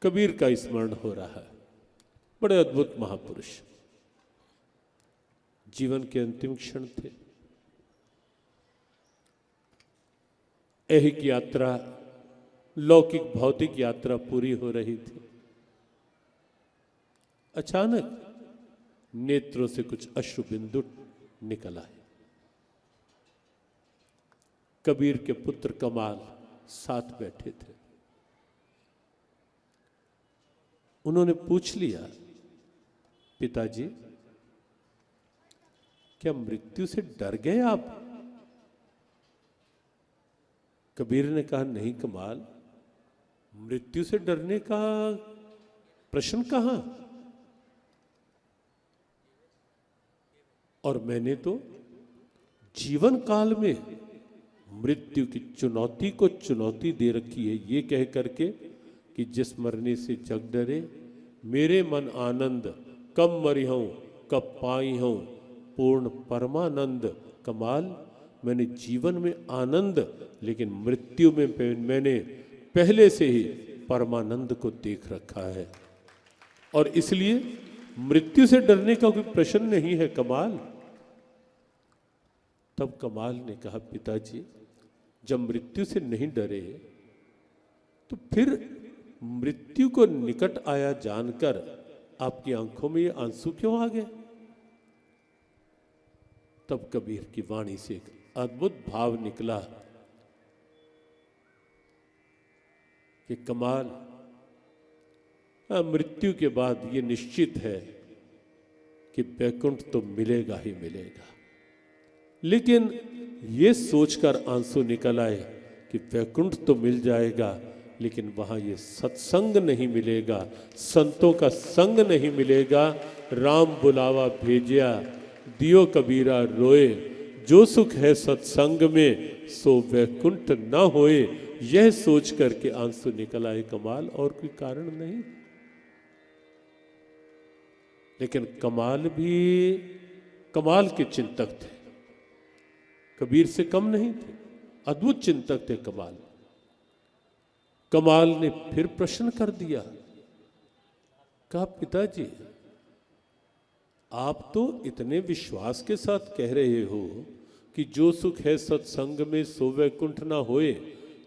कबीर का स्मरण हो रहा है। बड़े अद्भुत महापुरुष, जीवन के अंतिम क्षण थे। ऐहिक यात्रा, लौकिक भौतिक यात्रा पूरी हो रही थी। अचानक नेत्रों से कुछ अश्रु बिंदु निकल आए। कबीर के पुत्र कमाल साथ बैठे थे। उन्होंने पूछ लिया, पिताजी क्या मृत्यु से डर गए आप? कबीर ने कहा, नहीं कमाल, मृत्यु से डरने का प्रश्न कहां। और मैंने तो जीवन काल में मृत्यु की चुनौती को चुनौती दे रखी है, ये कह करके कि जिस मरने से जग डरे, मेरे मन आनंद कब मरी हूं कब पाई हूं पूर्ण परमानंद। कमाल, मैंने जीवन में आनंद, लेकिन मृत्यु में मैंने पहले से ही परमानंद को देख रखा है, और इसलिए मृत्यु से डरने का कोई प्रश्न नहीं है कमाल। तब कमाल ने कहा, पिताजी जब मृत्यु से नहीं डरे तो फिर मृत्यु को निकट आया जानकर आपकी आंखों में ये आंसू क्यों आ गए? तब कबीर की वाणी से एक अद्भुत भाव निकला कि कमाल, मृत्यु के बाद ये निश्चित है कि वैकुंठ तो मिलेगा ही मिलेगा, लेकिन ये सोचकर आंसू निकल आए कि वैकुंठ तो मिल जाएगा, लेकिन वहां ये सत्संग नहीं मिलेगा, संतों का संग नहीं मिलेगा। राम बुलावा भेजिया दियो कबीरा रोए, जो सुख है सत्संग में सो वैकुंठ न होए। यह सोच करके आंसू निकल आए कमाल, और कोई कारण नहीं। लेकिन कमाल भी कमाल के चिंतक थे, कबीर से कम नहीं थे, अद्भुत चिंतक थे कमाल। कमाल ने फिर प्रश्न कर दिया, कहा, पिताजी आप तो इतने विश्वास के साथ कह रहे हो कि जो सुख है सत्संग में सो वैकुंठ ना होए,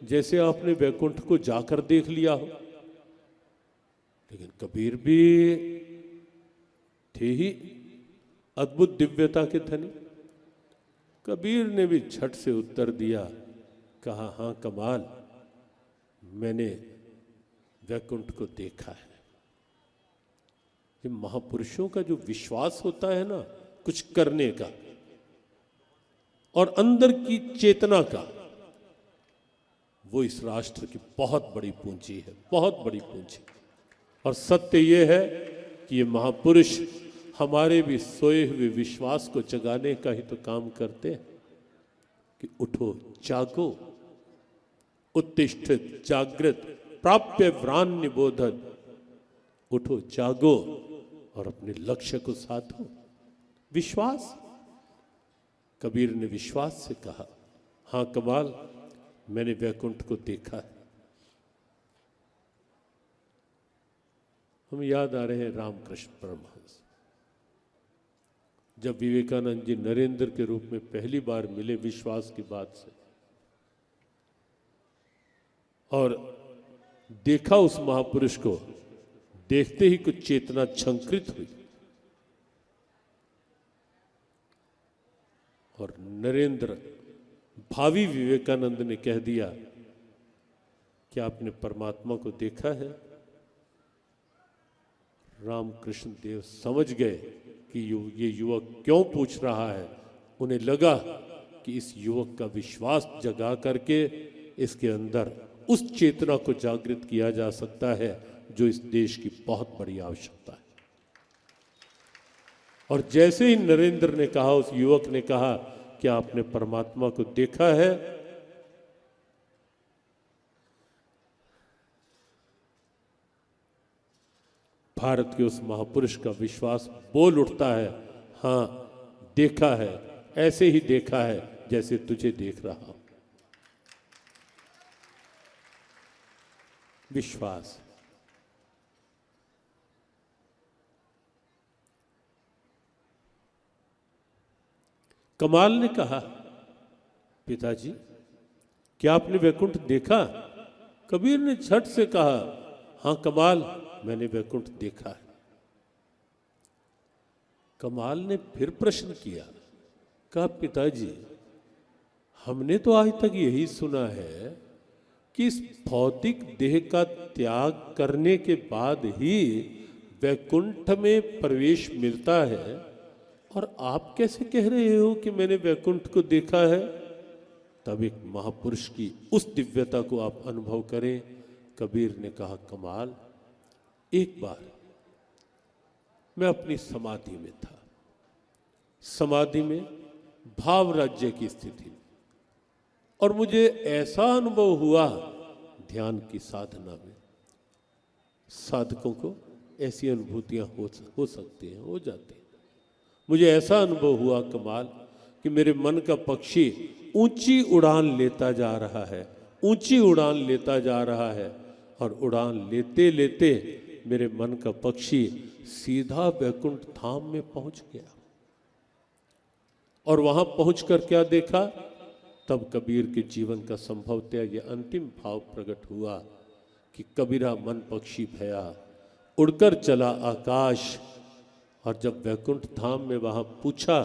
जैसे आपने वैकुंठ को जाकर देख लिया हो। लेकिन कबीर भी थे ही अद्भुत दिव्यता के धनी। कबीर ने भी झट से उत्तर दिया, कहा, हाँ कमाल, मैंने वैकुंठ को देखा है। ये महापुरुषों का जो विश्वास होता है ना कुछ करने का, और अंदर की चेतना का, वो इस राष्ट्र की बहुत बड़ी पूंजी है, बहुत बड़ी पूंजी। और सत्य ये है कि ये महापुरुष हमारे भी सोए हुए विश्वास को जगाने का ही तो काम करते हैं कि उठो जागो, उत्तिष्ठित जागृत प्राप्य व्रान निबोधन। उठो जागो और अपने लक्ष्य को साधो। विश्वास, कबीर ने विश्वास से कहा, हाँ कमाल, मैंने वैकुंठ को देखा है। हम याद आ रहे हैं रामकृष्ण परमहंस, जब विवेकानंद जी नरेंद्र के रूप में पहली बार मिले विश्वास की बात से, और देखा उस महापुरुष को, देखते ही कुछ चेतना छंकृत हुई। और नरेंद्र, भावी विवेकानंद ने कह दिया, क्या आपने परमात्मा को देखा है? रामकृष्ण देव समझ गए कि ये युवक क्यों पूछ रहा है। उन्हें लगा कि इस युवक का विश्वास जगा करके इसके अंदर उस चेतना को जागृत किया जा सकता है जो इस देश की बहुत बड़ी आवश्यकता है। और जैसे ही नरेंद्र ने कहा, उस युवक ने कहा, क्या आपने परमात्मा को देखा है? भारत के उस महापुरुष का विश्वास बोल उठता है, हाँ देखा है, ऐसे ही देखा है जैसे तुझे देख रहा हूं। विश्वास, कमाल ने कहा, पिताजी क्या आपने वैकुंठ देखा? कबीर ने झट से कहा, हाँ कमाल, मैंने वैकुंठ देखा है। कमाल ने फिर प्रश्न किया, कहा पिताजी हमने तो आज तक यही सुना है कि इस भौतिक देह का त्याग करने के बाद ही वैकुंठ में प्रवेश मिलता है, और आप कैसे कह रहे हो कि मैंने वैकुंठ को देखा है? तब एक महापुरुष की उस दिव्यता को आप अनुभव करें। कबीर ने कहा, कमाल, एक बार मैं अपनी समाधि में था, समाधि में भाव राज्य की स्थिति में, और मुझे ऐसा अनुभव हुआ, ध्यान की साधना में साधकों को ऐसी अनुभूतियां हो सकती हैं, हो जाती हैं। मुझे ऐसा अनुभव हुआ कमाल कि मेरे मन का पक्षी ऊंची उड़ान लेता जा रहा है, ऊंची उड़ान लेता जा रहा है, और उड़ान लेते लेते मेरे मन का पक्षी सीधा वैकुंठ धाम में पहुंच गया। और वहां पहुंचकर क्या देखा? तब कबीर के जीवन का संभवतः यह अंतिम भाव प्रकट हुआ कि कबीरा मन पक्षी भया, उड़कर चला आकाश, और जब वैकुंठ धाम में वहां पूछा,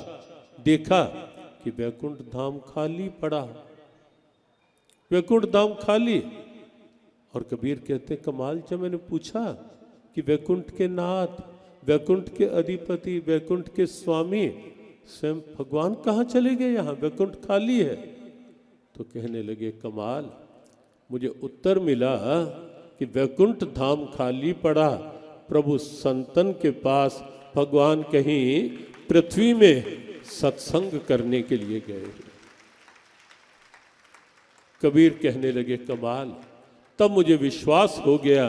देखा कि वैकुंठ धाम खाली पड़ा, वैकुंठ धाम खाली। और कबीर कहते, कमाल, जब मैंने पूछा कि वैकुंठ के नाथ, वैकुंठ के अधिपति, वैकुंठ के स्वामी स्वयं भगवान कहाँ चले गए, यहाँ वैकुंठ खाली है, तो कहने लगे, कमाल, मुझे उत्तर मिला कि वैकुंठ धाम खाली पड़ा, प्रभु संतन के पास भगवान कहीं पृथ्वी में सत्संग करने के लिए गए। कबीर कहने लगे, कमाल, तब मुझे विश्वास हो गया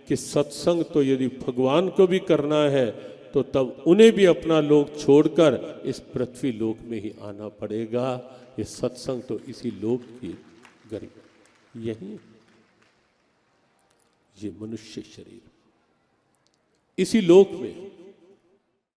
कि सत्संग तो यदि भगवान को भी करना है तो तब उन्हें भी अपना लोक छोड़कर इस पृथ्वी लोक में ही आना पड़ेगा। ये सत्संग तो इसी लोक की गरीब, यही ये मनुष्य शरीर इसी लोक में